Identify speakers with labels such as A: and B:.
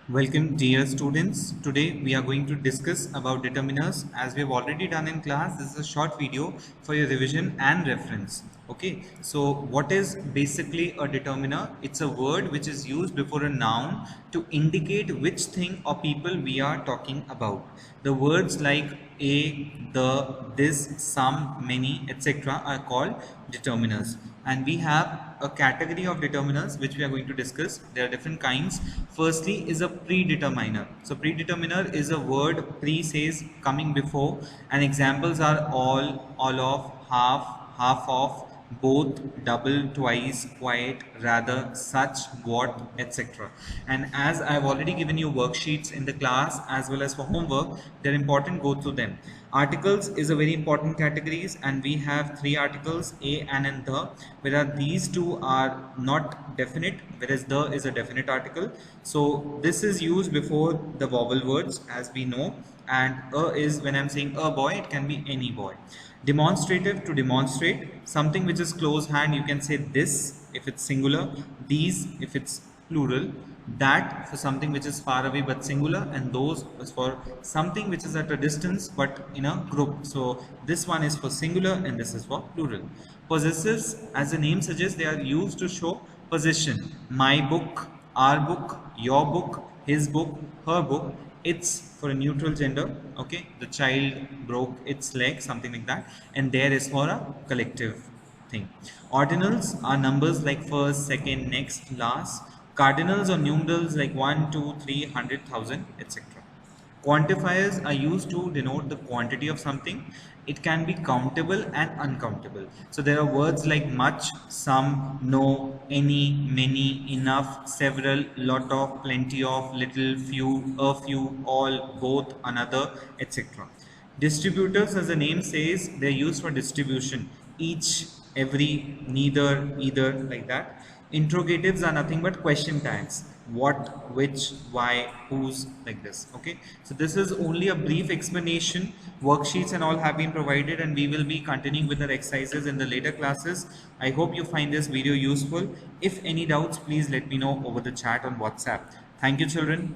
A: Welcome dear students. Today we are going to discuss about determiners. As we have already done in class, this is a short video for your revision and reference. Okay, so what is basically a determiner? It's a word which is used before a noun to indicate which thing or people we are talking about. The words like a, the, this, some, many, etc. are called determiners. And we have a category of determiners which we are going to discuss. There are different kinds. Firstly is a predeterminer. So predeterminer is a word pre says coming before, and examples are all of, half of, both, double, twice, quite, rather, such, what, etc. And as I've already given you worksheets in the class as well as for homework, they're important, go through them. Articles is a very important categories, and we have three articles, a, an and the, whereas these two are not definite, whereas the is a definite article. So this is used before the vowel words, as we know, and a is when I'm saying a boy, it can be any boy. Demonstrative, to demonstrate something which is close hand, you can say this if it's singular, these if it's plural, that for something which is far away but singular, and those is for something which is at a distance but in a group. So this one is for singular and this is for plural. Possessives, as the name suggests, they are used to show possession. My book, our book, your book, his book, her book. It's for a neutral gender. Okay, the child broke its leg, something like that, and there is for a collective thing. Ordinals are numbers like first, second, next, last. Cardinals or numerals like 1, 2, 3, 100,000, etc. Quantifiers are used to denote the quantity of something. It can be countable and uncountable. So there are words like much, some, no, any, many, enough, several, lot of, plenty of, little, few, a few, all, both, another, etc. Distributors, as the name says, they're used for distribution. Each, every, neither, either, like that. Interrogatives are nothing but question tags. What, which, why, whose, like this. Okay, so this is only a brief explanation. Worksheets and all have been provided, and we will be continuing with the exercises in the later classes. I hope you find this video useful. If any doubts, please let me know over the chat on WhatsApp. Thank you, children.